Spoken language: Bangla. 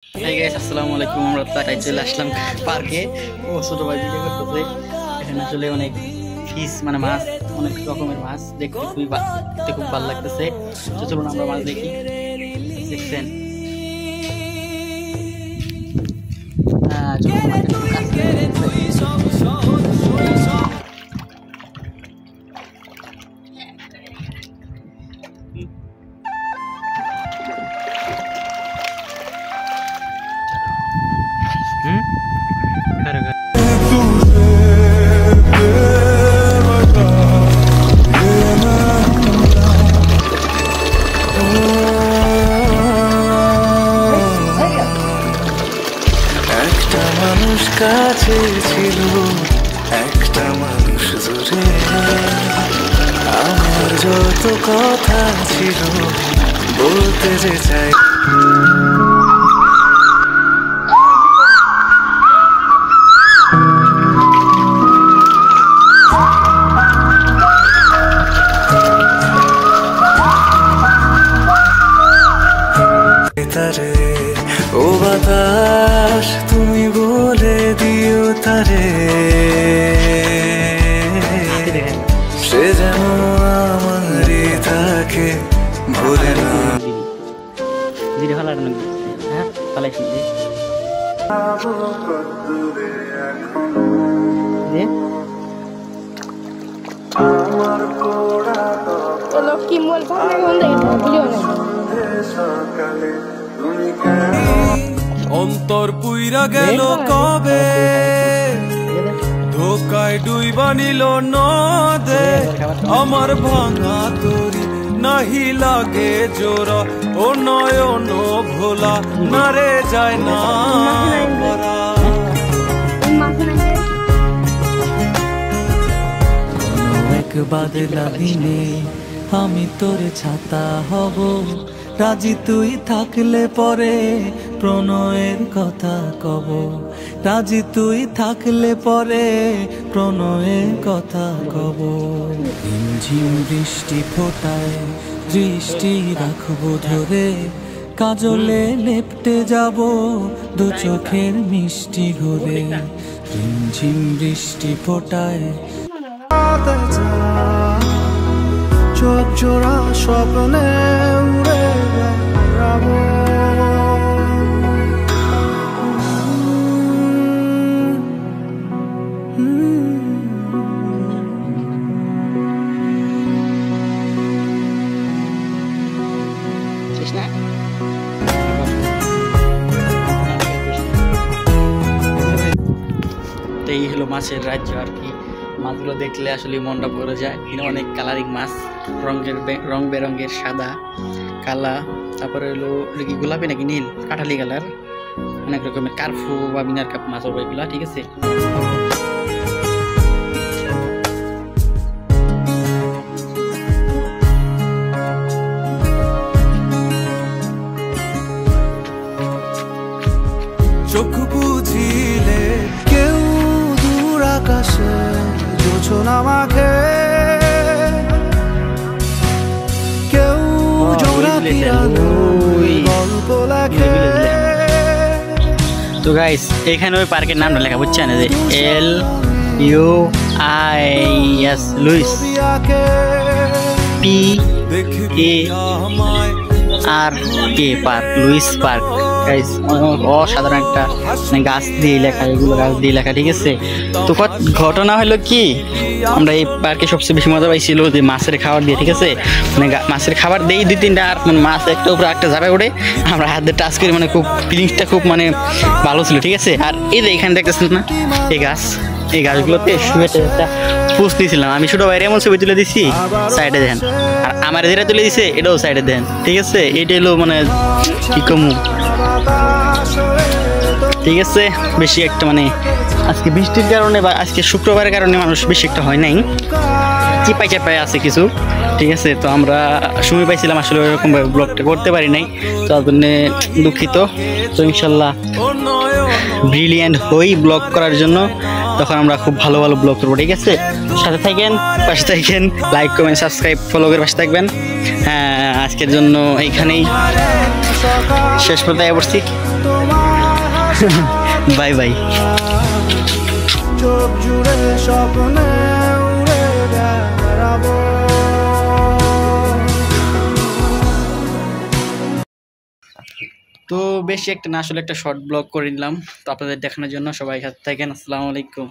Hey guys, আসসালামু আলাইকুম। আমরা তাই চলে আসলাম পার্কে। ও ছোট ভাই ভিডিও করতেছে। এখানে আসলে অনেক ফিশ মানে মাছ, অনেক রকমের মাছ দেখতে খুব ভালো লাগতেছে। তো চলুন আমরা মাছ দেখি। দেখছেন? চলুন মাছটা একটু কাছে একটা মানুষ কাছে ছিল, একটা মানুষ দূরে। আমার যত কথা ছিল বলতে যে চাই, তারে ও বাতাস তুমি বলে দিও তারে, সে যেন আমারই থাকে ভুলে না। দিদি ভালো লাগে না? হ্যাঁ পালাইছি দি কি মোল পাবে বন্ধ ভিডিও না অন্তর পুইরা গেল কবে, ধোকায় ডুইবা নিল নদে। আমার ভাঙা তরি নাহি লাগে জোড়া, ও নয়ন ভোলা না রে যায় না ভরা। এক বাদলা দিনে আমি তোর ছাতা হব, রাজি তুই থাকলে পরে প্রণয়ের কথা কব। রাজি তুই থাকলে পরে প্রণয়ের কথা কব। ঝিম বৃষ্টি ফোটায় দৃষ্টি রাখবো ধরে, কাজলে লেপটে যাব দু চোখের মিষ্টি ঘুরে। ঝিম বৃষ্টি ফোটায় চোখ জোড়া স্বপ্নে উড়ে বেড়াবো। এই হলো মাছের রাজ্য আর কি। মাছগুলো দেখলে আসলে মনটা ভরে যায়। এখানে অনেক কালারিং মাছ, রং বেরঙের সাদা, কালা, তারপরে হলো কি গোলাপি নাকি নীল, কাঠালি কালার, অনেক রকমের কার্ফু বা মিনার কাপ মাছ হবে এগুলা। ঠিক আছে, চোখ বুঝিলে কেউ দূর আকাশে জোছনা মাখে, কেউ গল্প লেখে। তো গাইস এখানে ওই পার্কের নামটা লেখা বুঝছেন, যে LUIS Luis PARK park, Luis park. Guys অসাধারণ একটা গাছ দিয়ে লেখা, এগুলো গাছ দিয়ে লেখা। ঠিক আছে, তো ঘটনা হলো কি, আমরা এই পার্কে সবচেয়ে বেশি মজা পাইছিল যে মাছের খাবার দিয়ে। ঠিক আছে, মানে মাছের খাবার দেই দুই তিনটা, আর মানে মাছ একটা উপরে একটা যাবে ওঠে, আমরা হাতে টাচ করি, মানে খুব ফিলিংসটা খুব মানে ভালো ছিল। ঠিক আছে, আর এই যে এখানে দেখতেছেন না এই গাছগুলোতে শুয়ে একটা পোস্ট দিয়েছিলাম আমি, ছোট বাইরে এমন ছবি তুলে দিছি, সাইডে দেন, আর আমার যেটা তুলে দিছে এটাও সাইডে দেন। ঠিক আছে, এটা হলো মানে কি কমু। ঠিক আছে, বেশি একটা মানে আজকে বৃষ্টির কারণে বা আজকে শুক্রবারের কারণে মানুষ বেশি একটা হয় নাই, চিপাই চাপাই আছে কিছু। ঠিক আছে, তো আমরা সময় পাইছিলাম আসলে ওইরকম ব্লগটা করতে পারি নাই, তার জন্য দুঃখিত। তো ইনশাল্লাহ ব্রিলিয়ান্ট হই ব্লগ করার জন্য, তখন আমরা খুব ভালো ভালো ব্লগ করবো। ঠিক আছে, সাথে থাকেন, পাশে থাকেন, লাইক কমেন্ট সাবস্ক্রাইব ফলো করে পাশে থাকবেন। হ্যাঁ, আজকের জন্য এইখানেই শেষ পর্যায়ে পড়ছি। Bye bye. চোখ জুড়ে স্বপ্নে উড়ে বেড়াবো। তো বেশি একটা না, আসলে একটা শর্ট ব্লগ করে নিলাম তো আপনাদের দেখানোর জন্য। সবাই সাথে থাকেন। আসসালামু আলাইকুম।